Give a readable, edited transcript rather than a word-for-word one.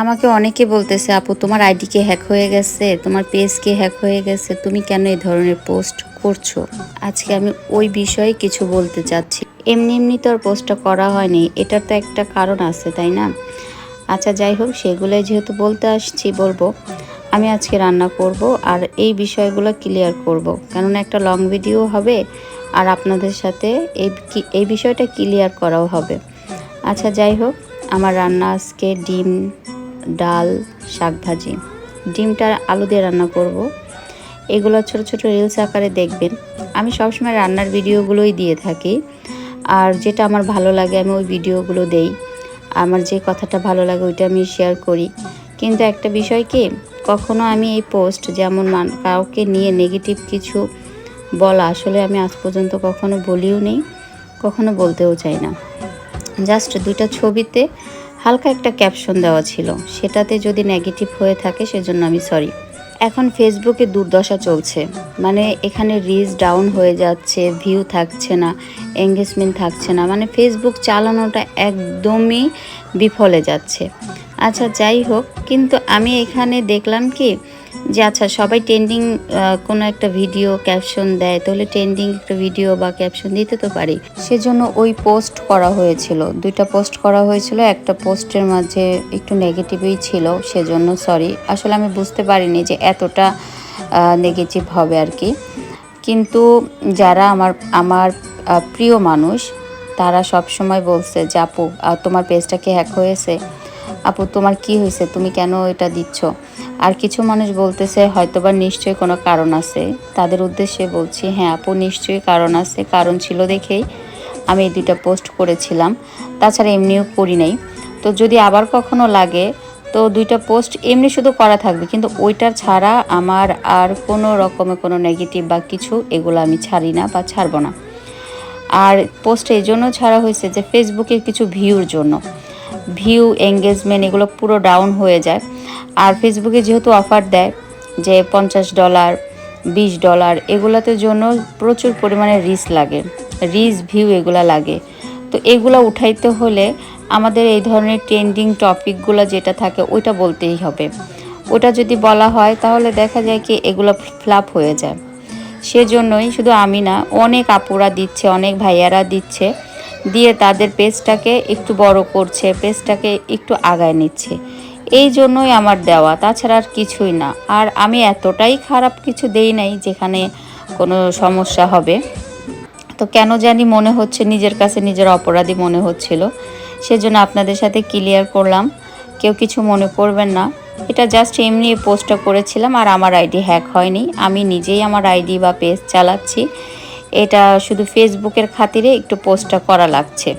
আমাকে অনেকে বলতেছে, আপু তোমার আইডি কি হ্যাক হয়ে গেছে, তোমার পেজ কি হ্যাক হয়ে গেছে, তুমি কেন এই ধরনের পোস্ট করছো। আজকে আমি ওই বিষয়ে কিছু বলতে চাচ্ছি। এমনি এমনি তো আর পোস্টটা করা হয়নি, এটার তো একটা কারণ আছে, তাই না? আচ্ছা যাই হোক, সেগুলোই যেহেতু বলতে আসছি বলবো। আমি আজকে রান্না করব আর এই বিষয়গুলো ক্লিয়ার করব, কেননা একটা লং ভিডিও হবে আর আপনাদের সাথে এই বিষয়টা ক্লিয়ার করাও হবে। আচ্ছা যাই হোক, আমার রান্না আজকে ডিম, ডাল, শাক ভাজি। ডিমটা আলু দিয়ে রান্না করব। এগুলো ছোট ছোট রিলস আকারে দেখবেন। আমি সবসময় রান্নার ভিডিওগুলোই দিয়ে থাকি, আর যেটা আমার ভালো লাগে আমি ওই ভিডিওগুলো দেই। আমার যে কথাটা ভালো লাগে ওইটা আমি শেয়ার করি। কিন্তু একটা বিষয় কি, কখনো আমি এই পোস্ট যেমন কাউকে নিয়ে নেগেটিভ কিছু বলা আসলে আমি আজ পর্যন্ত কখনো বলিও নেই, কখনো বলতেও চাই না। জাস্ট দুইটা ছবিতে হালকা একটা ক্যাপশন দেওয়া ছিল, সেটাতে যদি নেগেটিভ হয়ে থাকে সেজন্য আমি সরি। এখন ফেসবুকে দুর্দশা চলছে, মানে এখানে রিচ ডাউন হয়ে যাচ্ছে, ভিউ থাকছে না, এঙ্গেজমেন্ট থাকছে না, মানে ফেসবুক চালানোটা একদমই বিফলে যাচ্ছে। আচ্ছা যাই হোক, কিন্তু আমি এখানে দেখলাম কি যে আচ্ছা সবাই ট্রেন্ডিং কোনো একটা ভিডিও ক্যাপশন দেয়, তাহলে ট্রেন্ডিং একটা ভিডিও বা ক্যাপশন দিতে তো পারি। সেজন্য ওই পোস্ট করা হয়েছিল, দুইটা পোস্ট করা হয়েছিল। একটা পোস্টের মাঝে একটু নেগেটিভই ছিল, সেজন্য সরি। আসলে আমি বুঝতে পারিনি যে এতটা নেগেটিভ হবে আর কি। কিন্তু যারা আমার আমার প্রিয় মানুষ, তারা সব সময় বলছে যে আপু তোমার পেজটা কি হ্যাক হয়েছে, আপু তোমার কি হয়েছে, তুমি কেন এটা দিচ্ছ। আর কিছু মানুষ বলতেছে হয়তোবা নিশ্চয়ই কোনো কারণ আছে, তাদের উদ্দেশ্যে বলছি হ্যাঁ আপু নিশ্চয়ই কারণ আছে, কারণ ছিল দেখেই আমি এই দুইটা পোস্ট করেছিলাম, তাছাড়া এমনিও করি নাই। তো যদি আবার কখনো লাগে তো দুইটা পোস্ট এমনি শুধু করা থাকবে, কিন্তু ওইটার ছাড়া আমার আর কোনো রকমের কোনো নেগেটিভ বা কিছু এগুলো আমি ছাড়ি না বা ছাড়বো না। আর পোস্ট এই জন্য ছাড়া হয়েছে যে ফেসবুকের কিছু ভিউর জন্য, ভিউ এঙ্গেজমেন্ট এগুলো পুরো ডাউন হয়ে যায়। আর ফেসবুকে যেহেতু অফার দেয় যে $50, $20, এগুলোতে জন্য প্রচুর পরিমাণে রিচ লাগে, রিচ ভিউ এগুলো লাগে। তো এগুলো উঠাইতে হলে আমাদের এই ধরনের ট্রেন্ডিং টপিকগুলো যেটা থাকে ওইটা বলতেই হবে। ওটা যদি বলা হয় তাহলে দেখা যায় কি এগুলো ফ্লাপ হয়ে যায়। সেজন্যই শুধু আমি না, অনেক আপুরা দিচ্ছে, অনেক ভাইয়ারা দিচ্ছে, দিয়ে তাদের পেজটাকে একটু বড় করছে, পেজটাকে একটু আগায় নিচ্ছে। এই জন্যই আমার দেওয়া, তাছাড়া আর কিছুই না। আর আমি এতটাই খারাপ কিছু দেই নাই যেখানে কোনো সমস্যা হবে। তো কেন জানি মনে হচ্ছে নিজের কাছে নিজের অপরাধী মনে হচ্ছিল, সেজন্য আপনাদের সাথে ক্লিয়ার করলাম। কেউ কিছু মনে করবেন না, এটা জাস্ট এমনি পোস্টটা করেছিলাম। আর আমার আইডি হ্যাক হয়নি, আমি নিজেই আমার আইডি বা পেজ চালাচ্ছি। এটা শুধু ফেসবুকের খাতিরে একটু পোস্টটা করা লাগছে।